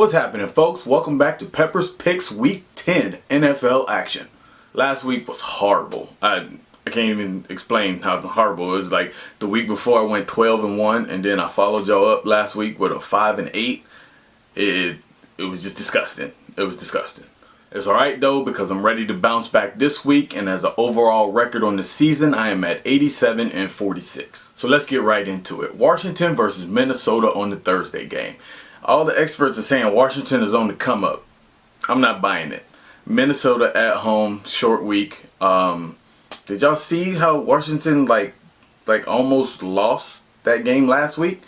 What's happening, folks? Welcome back to Pepper's Picks Week 10 NFL action. Last week was horrible. I can't even explain how horrible it was. Like the week before I went 12-1, and then I followed y'all up last week with a 5-8. It was just disgusting. It was disgusting. It's alright though, because I'm ready to bounce back this week, and as an overall record on the season, I am at 87-46. So let's get right into it. Washington versus Minnesota on the Thursday game. All the experts are saying Washington is on the come up. I'm not buying it. Minnesota at home, short week. Did y'all see how Washington like almost lost that game last week?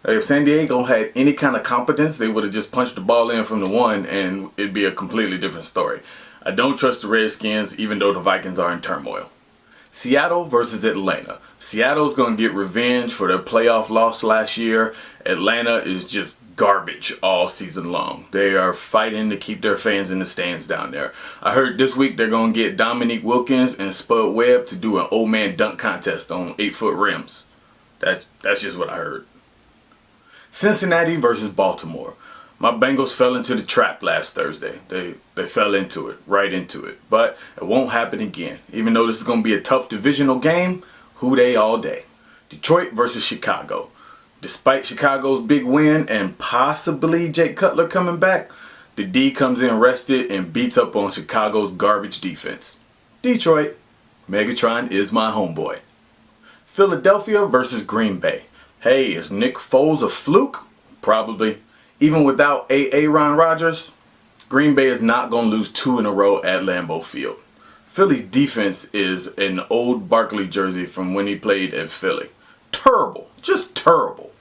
If San Diego had any kind of competence, they would have just punched the ball in from the one and it'd be a completely different story. I don't trust the Redskins, even though the Vikings are in turmoil. Seattle versus Atlanta. Seattle's going to get revenge for their playoff loss last year. Atlanta is just garbage all season long. They are fighting to keep their fans in the stands down there. I heard this week they're going to get Dominique Wilkins and Spud Webb to do an old man dunk contest on 8-foot rims. That's just what I heard. Cincinnati versus Baltimore. My Bengals fell into the trap last Thursday. They fell into it, right into it. But it won't happen again. Even though this is going to be a tough divisional game, who they all day. Detroit versus Chicago. Despite Chicago's big win and possibly Jake Cutler coming back, the D comes in rested and beats up on Chicago's garbage defense. Detroit. Megatron is my homeboy. Philadelphia versus Green Bay. Hey, is Nick Foles a fluke? Probably. Even without Aaron Rodgers, Green Bay is not going to lose 2 in a row at Lambeau Field. Philly's defense is an old Barkley jersey from when he played at Philly. Terrible. Just terrible.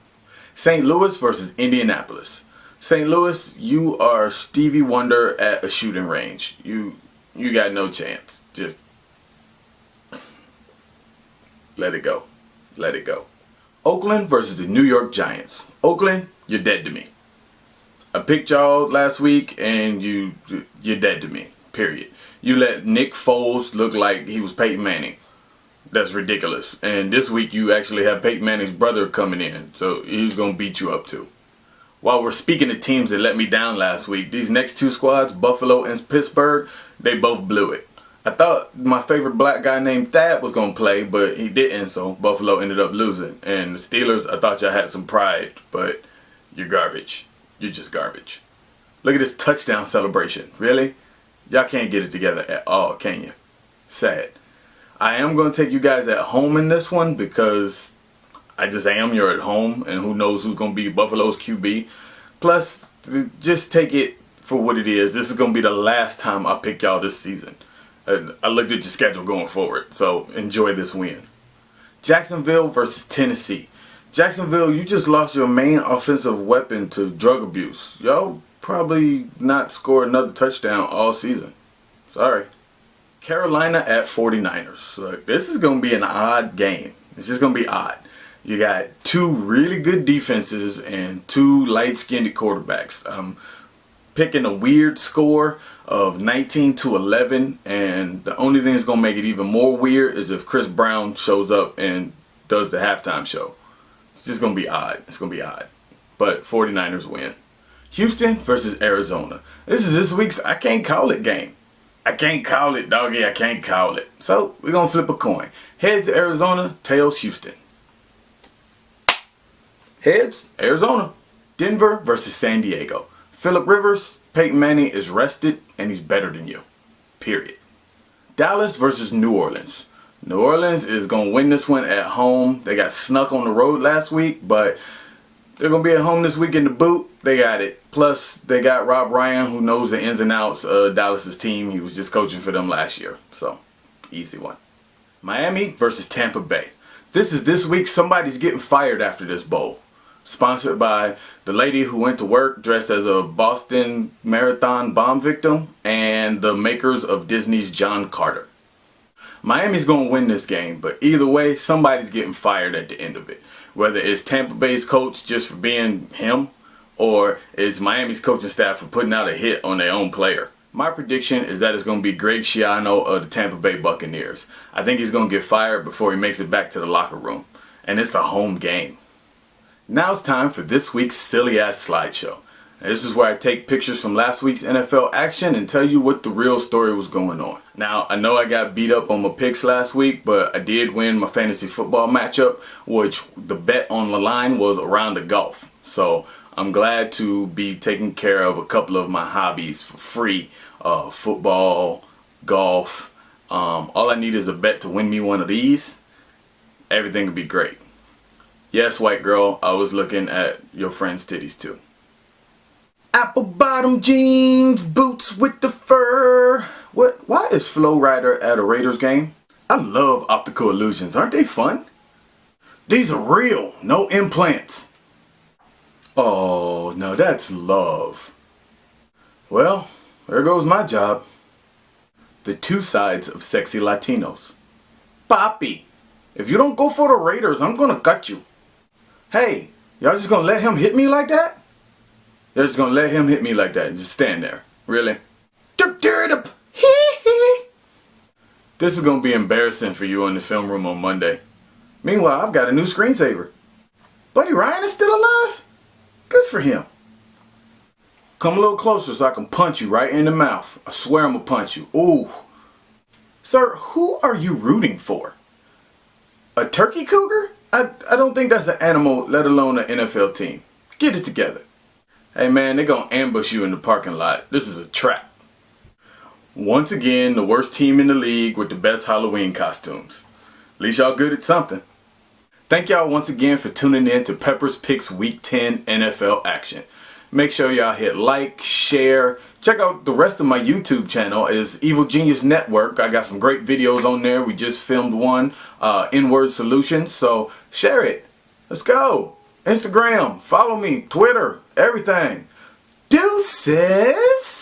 St. Louis versus Indianapolis. St. Louis, you are Stevie Wonder at a shooting range. You got no chance. Just let it go. Let it go. Oakland versus the New York Giants. Oakland, you're dead to me. I picked y'all last week and you're dead to me. Period. You let Nick Foles look like he was Peyton Manning. That's ridiculous. And this week you actually have Peyton Manning's brother coming in, so he's going to beat you up too. While we're speaking of teams that let me down last week, these next two squads, Buffalo and Pittsburgh, they both blew it. I thought my favorite black guy named Thad was going to play, but he didn't, so Buffalo ended up losing. And the Steelers, I thought y'all had some pride, but you're garbage. You're just garbage. Look at this touchdown celebration. Really? Y'all can't get it together at all, can you? Sad. I am going to take you guys at home in this one because I just am. You're at home, and who knows who's going to be Buffalo's QB. Plus, just take it for what it is. This is going to be the last time I pick y'all this season. I looked at your schedule going forward, so enjoy this win. Jacksonville versus Tennessee. Jacksonville, you just lost your main offensive weapon to drug abuse. Y'all probably not score another touchdown all season. Sorry. Carolina at 49ers. Look, this is going to be an odd game. It's just going to be odd. You got two really good defenses and two light-skinned quarterbacks. Picking a weird score of 19-11, and the only thing that's going to make it even more weird is if Chris Brown shows up and does the halftime show. It's just going to be odd. It's going to be odd. But 49ers win. Houston versus Arizona. This is this week's I can't call it game. I can't call it, doggy. I can't call it. So we're going to flip a coin. Heads, Arizona. Tails, Houston. Heads, Arizona. Denver versus San Diego. Phillip Rivers, Peyton Manning is rested and he's better than you. Period. Dallas versus New Orleans. New Orleans is going to win this one at home. They got snuck on the road last week, but they're going to be at home this week in the boot. They got it. Plus, they got Rob Ryan, who knows the ins and outs of Dallas's team. He was just coaching for them last year. So, easy one. Miami versus Tampa Bay. This week. Somebody's getting fired after this bowl. Sponsored by the lady who went to work dressed as a Boston Marathon bomb victim and the makers of Disney's John Carter. Miami's going to win this game, but either way, somebody's getting fired at the end of it. Whether it's Tampa Bay's coach just for being him, or it's Miami's coaching staff for putting out a hit on their own player. My prediction is that it's going to be Greg Schiano of the Tampa Bay Buccaneers. I think he's going to get fired before he makes it back to the locker room. And it's a home game. Now it's time for this week's silly ass slideshow. This is where I take pictures from last week's NFL action and tell you what the real story was going on. Now, I know I got beat up on my picks last week, but I did win my fantasy football matchup, which the bet on the line was around the golf. So I'm glad to be taking care of a couple of my hobbies for free. Football, golf. All I need is a bet to win me one of these. Everything will be great. Yes, white girl, I was looking at your friend's titties too. Apple bottom jeans, boots with the fur. What? Why is Flo Rida at a Raiders game? I love optical illusions. Aren't they fun? These are real, no implants. Oh, no, that's love. Well, there goes my job. The two sides of sexy Latinos. Papi, if you don't go for the Raiders, I'm gonna cut you. Hey, y'all just gonna let him hit me like that? You're just gonna let him hit me like that and just stand there. Really? This is gonna be embarrassing for you in the film room on Monday. Meanwhile, I've got a new screensaver. Buddy Ryan is still alive? Good for him. Come a little closer so I can punch you right in the mouth. I swear I'm gonna punch you. Ooh. Sir, who are you rooting for? A turkey cougar? I don't think that's an animal, let alone an NFL team. Get it together. Hey man, they're gonna ambush you in the parking lot. This is a trap. Once again, the worst team in the league with the best Halloween costumes. At least y'all good at something. Thank y'all once again for tuning in to Pepper's Picks Week 10 NFL action. Make sure y'all hit like, share. Check out the rest of my YouTube channel is Evil Genius Network. I got some great videos on there. We just filmed one, N-Word Solutions. So share it. Let's go. Instagram, follow me, Twitter, everything. Deuces.